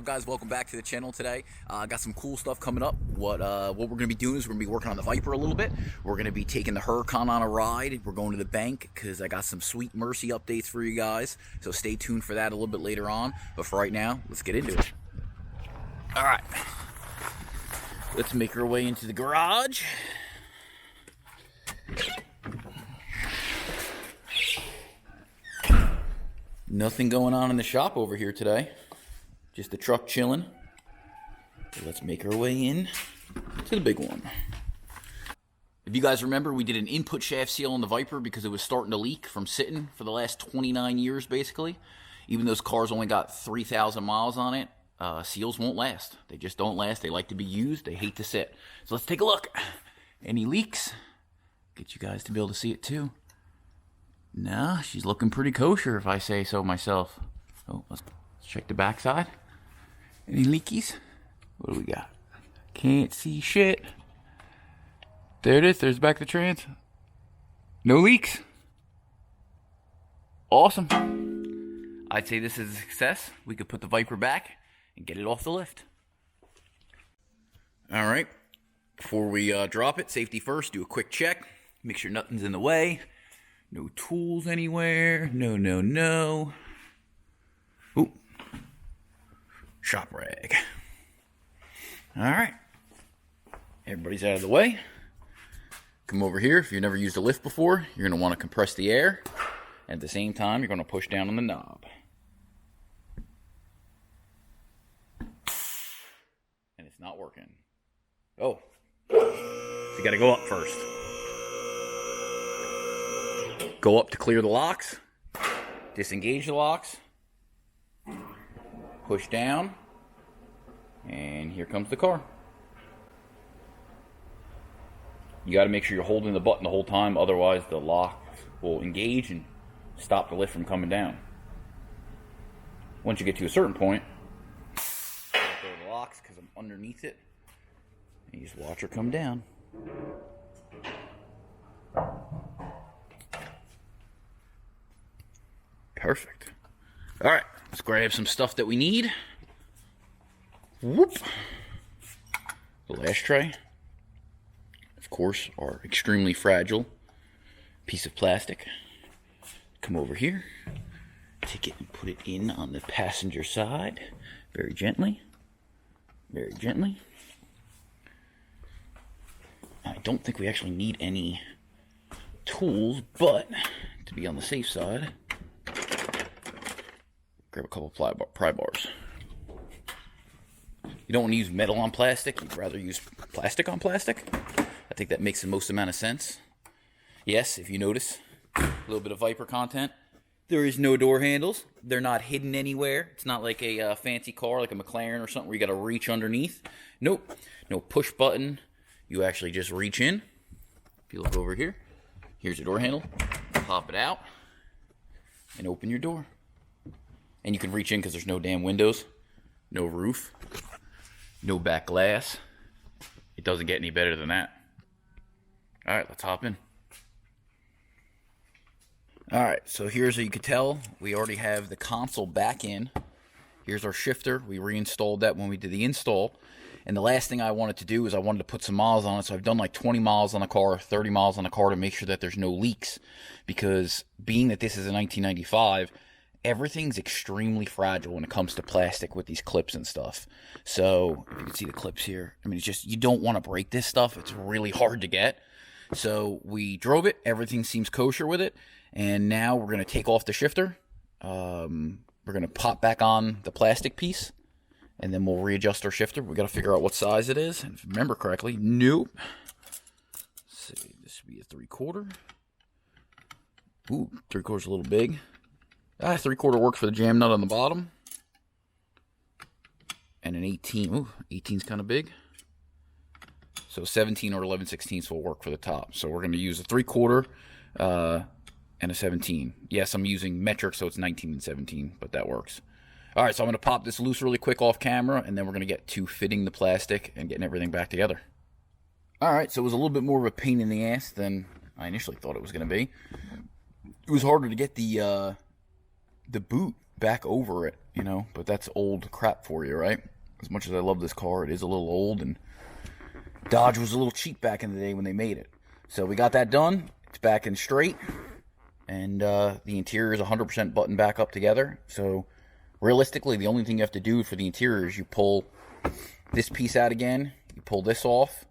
guys? Welcome back to the channel today. I got some cool stuff coming up. What we're going to be doing is we're going to be working on the Viper a little bit. We're going to be taking the Huracan on a ride. We're going to the bank because I got some sweet Mercy updates for you guys. So stay tuned for that a little bit later on. But for right now, let's get into it. All right. Let's make our way into the garage. Nothing going on in the shop over here today. Just the truck chilling. So let's make our way in to the big one. If you guys remember, we did an input shaft seal on the Viper because it was starting to leak from sitting for the last 29 years, basically. Even though those cars only got 3,000 miles on it, seals won't last. They just don't last. They like to be used. They hate to sit. So let's take a look. Any leaks? Get you guys to be able to see it too. Nah, she's looking pretty kosher if I say so myself. Oh, let's check the backside. Any leakies? What do we got? Can't see shit. There it is. There's back the trans. No leaks. Awesome. I'd say this is a success. We could put the Viper back and get it off the lift. All right. Before we drop it, safety first, do a quick check. Make sure nothing's in the way. No tools anywhere. No. Ooh. Shop rag. Alright. Everybody's out of the way. Come over here. If you've never used a lift before, you're going to want to compress the air. At the same time, you're going to push down on the knob. And it's not working. Oh. You got to go up first. Go up to clear the locks. Disengage the locks. Push down. And here comes the car. You got to make sure you're holding the button the whole time, otherwise the lock will engage and stop the lift from coming down. Once you get to a certain point, go to the locks because I'm underneath it. And you just watch her come down. Perfect. All right, let's grab some stuff that we need. Whoop. The ashtray. Of course, our extremely fragile piece of plastic. Come over here. Take it and put it in on the passenger side. Very gently. Very gently. I don't think we actually need any tools, but to be on the safe side, grab a couple pry bars. You don't want to use metal on plastic. You'd rather use plastic on plastic. I think that makes the most amount of sense. Yes, if you notice, a little bit of Viper content. There is no door handles. They're not hidden anywhere. It's not like a fancy car like a McLaren or something where you got to reach underneath. Nope. No push button. You actually just reach in. If you look over here, here's your door handle. Pop it out and open your door. And you can reach in because there's no damn windows, no roof, no back glass. It doesn't get any better than that. All right, let's hop in. All right, so here's how you can tell. We already have the console back in. Here's our shifter. We reinstalled that when we did the install. And the last thing I wanted to do is I wanted to put some miles on it. So I've done like 20 miles on the car, 30 miles on the car to make sure that there's no leaks. Because being that this is a 1995, everything's extremely fragile when it comes to plastic with these clips and stuff. So if you can see the clips here, I mean, it's just, you don't want to break this stuff. It's really hard to get. So we drove it. Everything seems kosher with it. And now we're going to take off the shifter. We're going to pop back on the plastic piece. And then we'll readjust our shifter. We got to figure out what size it is. And if you remember correctly, nope. Let's see, this would be a 3/4. Ooh, 3/4 is a little big. 3/4 works for the jam nut on the bottom. And an 18. Ooh, 18's kind of big. So 17 or 11/16 will work for the top. So we're going to use a 3/4 and a 17. Yes, I'm using metric, so it's 19 and 17, but that works. All right, so I'm going to pop this loose really quick off camera, and then we're going to get to fitting the plastic and getting everything back together. All right, so it was a little bit more of a pain in the ass than I initially thought it was going to be. It was harder to get the boot back over it, you know, but that's old crap for you, right? As much as I love this car, it is a little old, and Dodge was a little cheap back in the day when they made it. So we got that done. It's back in straight, and the interior is 100% buttoned back up together. So realistically, the only thing you have to do for the interior is you pull this piece out again, you pull this off,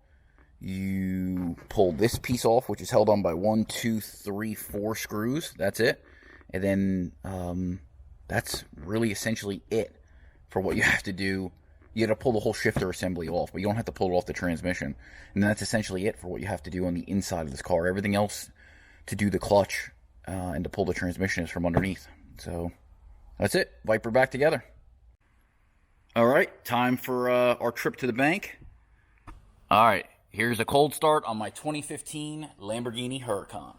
you pull this piece off, which is held on by 1, 2, 3, 4 screws. That's it. And then that's really essentially it for what you have to do. You got to pull the whole shifter assembly off, but you don't have to pull it off the transmission. And that's essentially it for what you have to do on the inside of this car. Everything else to do the clutch and to pull the transmission is from underneath. So that's it. Viper back together. All right, time for our trip to the bank. All right, here's a cold start on my 2015 Lamborghini Huracan.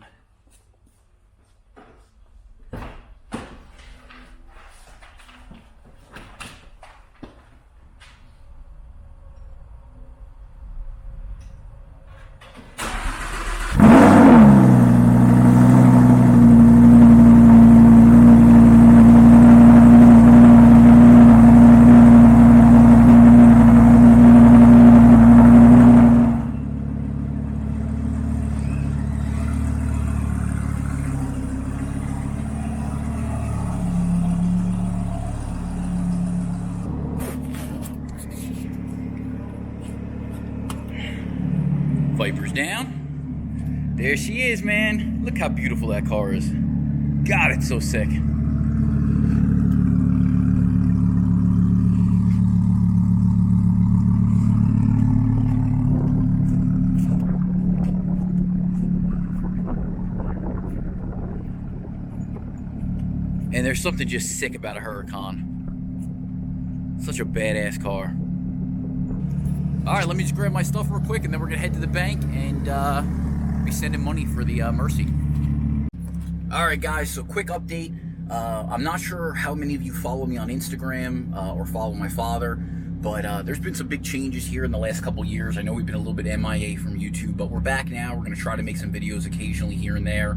Viper's down. There she is, man. Look how beautiful that car is. God, it's so sick. And there's something just sick about a Huracan. Such a badass car. Alright, let me just grab my stuff real quick, and then we're going to head to the bank and be sending money for the Mercy. Alright guys, so quick update. I'm not sure how many of you follow me on Instagram or follow my father, but there's been some big changes here in the last couple years. I know we've been a little bit MIA from YouTube, but we're back now. We're going to try to make some videos occasionally here and there.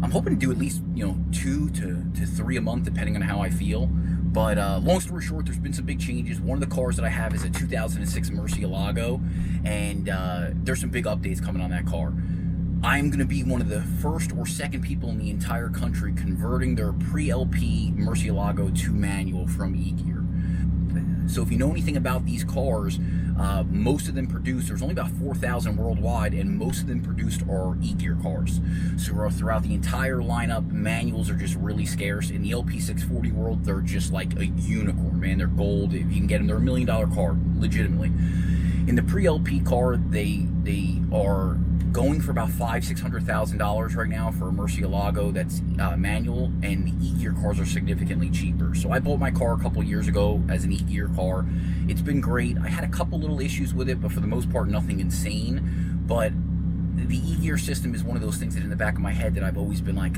I'm hoping to do at least, 2 to 3 a month, depending on how I feel. But long story short, there's been some big changes. One of the cars that I have is a 2006 Murcielago, and there's some big updates coming on that car. I'm going to be one of the first or second people in the entire country converting their pre-LP Murcielago to manual from E-Gear. So if you know anything about these cars, most of them produced, there's only about 4,000 worldwide, and most of them produced are E-Gear cars. So throughout the entire lineup, manuals are just really scarce. In the LP640 world, they're just like a unicorn, man. They're gold. If you can get them, they're $1 million car, legitimately. In the pre-LP car, they are going for about $500,000-$600,000 right now for a Murcielago that's manual, and the E-Gear cars are significantly cheaper. So I bought my car a couple years ago as an E-Gear car. It's been great. I had a couple little issues with it, but for the most part, nothing insane. But the E-Gear system is one of those things that in the back of my head that I've always been like,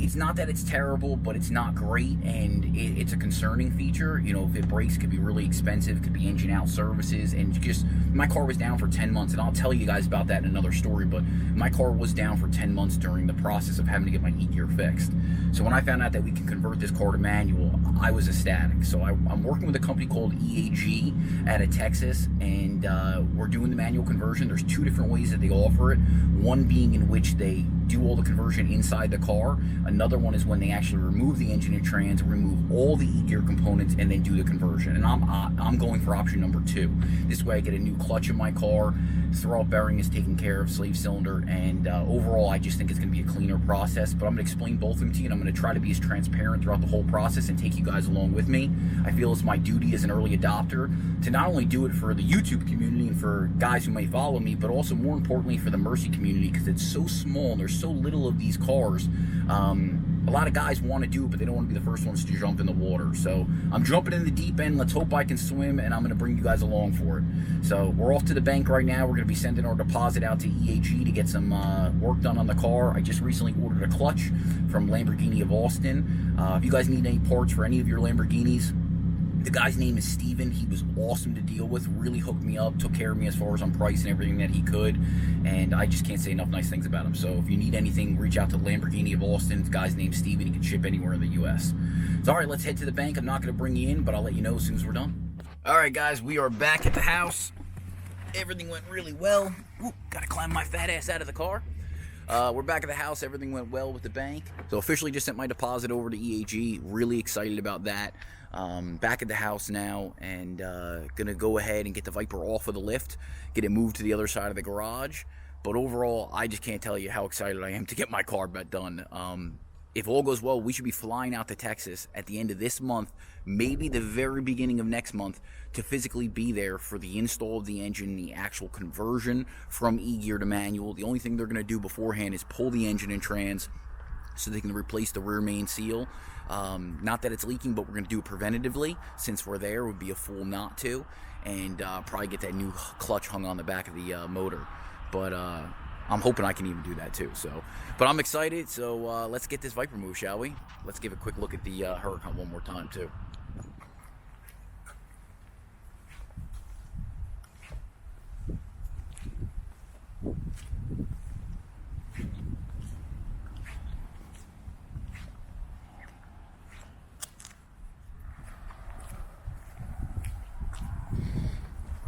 it's not that it's terrible, but it's not great, and it's a concerning feature. If it breaks, it could be really expensive. It could be engine out services, and just, my car was down for 10 months, and I'll tell you guys about that in another story, but my car was down for 10 months during the process of having to get my E-Gear fixed. So when I found out that we can convert this car to manual, I was ecstatic. So I'm working with a company called EAG out of Texas, and we're doing the manual conversion. There's 2 different ways that they offer it. One being in which they do all the conversion inside the car. Another one is when they actually remove the engine and trans, remove all the E-Gear components, and then do the conversion. And I'm going for option number 2. This way I get a new clutch in my car, throwout bearing is taken care of, slave cylinder, and overall I just think it's going to be a cleaner process. But I'm going to explain both of them to you, and I'm going to try to be as transparent throughout the whole process and take you guys along with me. I feel it's my duty as an early adopter to not only do it for the YouTube community and for guys who may follow me, but also more importantly for the Mercy community, because it's so small and there's so little of these cars. A lot of guys want to do it, but they don't want to be the first ones to jump in the water. So I'm jumping in the deep end. Let's hope I can swim, and I'm going to bring you guys along for it. So we're off to the bank right now. We're going to be sending our deposit out to EAG to get some work done on the car. I just recently ordered a clutch from Lamborghini of Austin. If you guys need any parts for any of your Lamborghinis, The guy's name is Steven. He was awesome to deal with, really hooked me up, took care of me as far as on price and everything that he could, and I just can't say enough nice things about him. So if you need anything, reach out to Lamborghini of Austin. The guy's name's Steven. He can ship anywhere in the U.S. So all right, let's head to the bank. I'm not going to bring you in, but I'll let you know as soon as we're done. All right, guys, we are back at the house. Everything went really well. Got to climb my fat ass out of the car. We're back at the house. Everything went well with the bank. So officially just sent my deposit over to EAG. Really excited about that. Back at the house now, and gonna go ahead and get the Viper off of the lift, get it moved to the other side of the garage. But overall, I just can't tell you how excited I am to get my car back done. If all goes well, we should be flying out to Texas at the end of this month, maybe the very beginning of next month, to physically be there for the install of the engine, the actual conversion from E-gear to manual. The only thing they're going to do beforehand is pull the engine and trans so they can replace the rear main seal. Not that it's leaking, but we're going to do it preventatively. Since we're there, it would be a fool not to. And probably get that new clutch hung on the back of the motor. But I'm hoping I can even do that too. But I'm excited, so let's get this Viper moved, shall we? Let's give a quick look at the Huracan one more time too.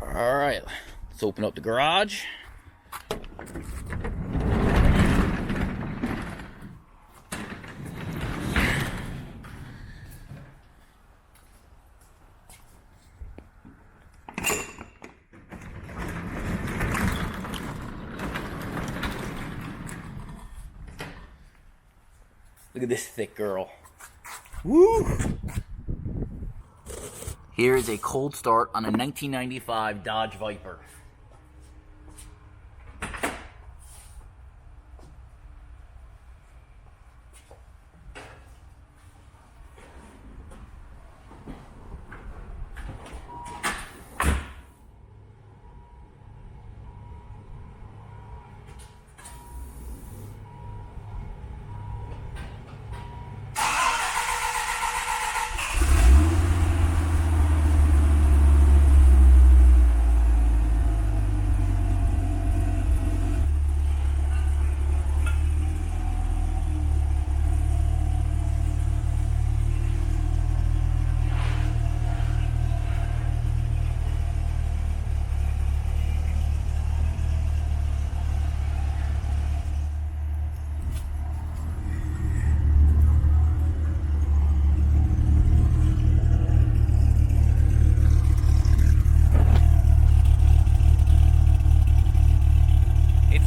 All right, let's open up the garage. Look at this thick girl. Woo! Here is a cold start on a 1995 Dodge Viper.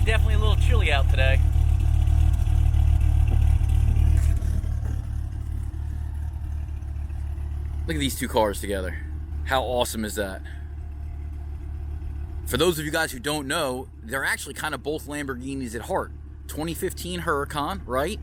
Definitely a little chilly out today. Look at these two cars together. How awesome is that? For those of you guys who don't know, they're actually kind of both Lamborghinis at heart. 2015 Huracan, right?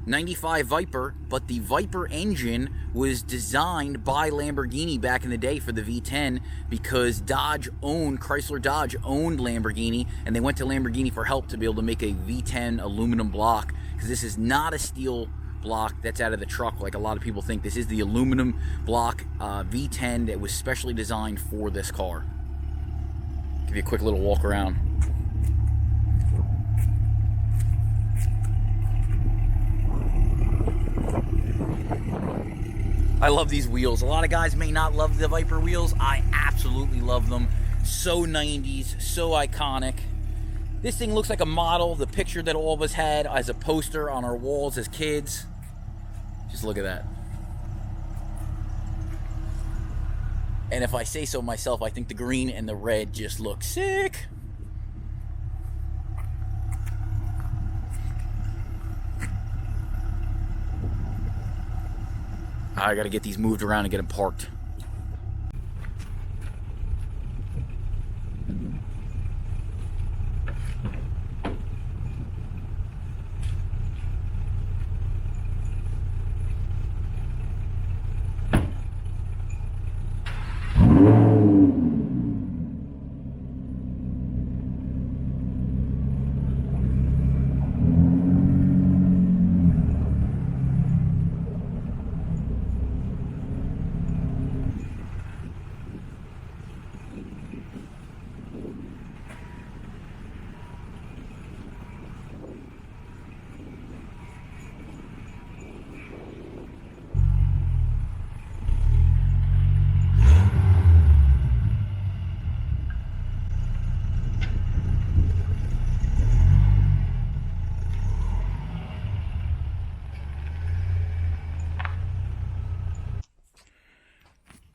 95 Viper, but the Viper engine was designed by Lamborghini back in the day for the V10 because Chrysler Dodge owned Lamborghini, and they went to Lamborghini for help to be able to make a V10 aluminum block, because this is not a steel block that's out of the truck like a lot of people think. This is the aluminum block V10 that was specially designed for this car. Give you a quick little walk around. I love these wheels. A lot of guys may not love the Viper wheels. I absolutely love them. So 90s, so iconic. This thing looks like a model, the picture that all of us had as a poster on our walls as kids. Just look at that. And if I say so myself, I think the green and the red just look sick. I gotta get these moved around and get them parked.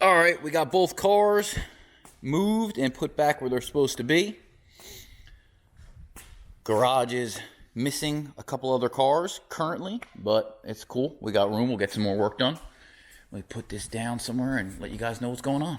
All right, we got both cars moved and put back where they're supposed to be. Garage is missing a couple other cars currently, but it's cool. We got room. We'll get some more work done. Let me put this down somewhere and let you guys know what's going on.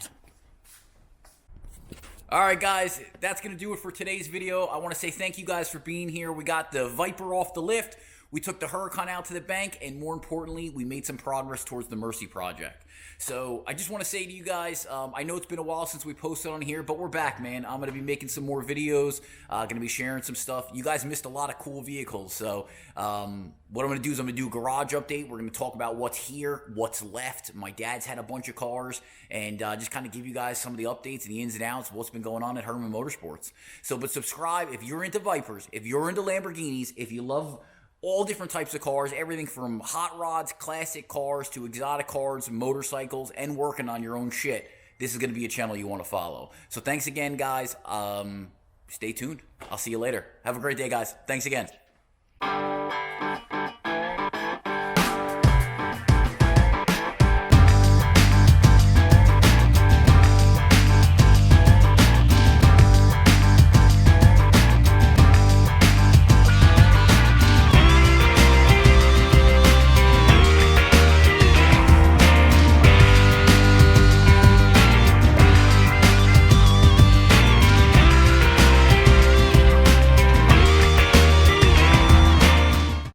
All right, guys, that's going to do it for today's video. I want to say thank you guys for being here. We got the Viper off the lift. We took the Huracan out to the bank, and more importantly, we made some progress towards the Mercy project. So I just want to say to you guys, I know it's been a while since we posted on here, but we're back, man. I'm going to be making some more videos, going to be sharing some stuff. You guys missed a lot of cool vehicles, so what I'm going to do is I'm going to do a garage update. We're going to talk about what's here, what's left. My dad's had a bunch of cars, and just kind of give you guys some of the updates and the ins and outs of what's been going on at Herman Motorsports. So, but subscribe if you're into Vipers, if you're into Lamborghinis, if you love all different types of cars, everything from hot rods, classic cars, to exotic cars, motorcycles, and working on your own shit. This is going to be a channel you want to follow. So thanks again, guys. Stay tuned. I'll see you later. Have a great day, guys. Thanks again.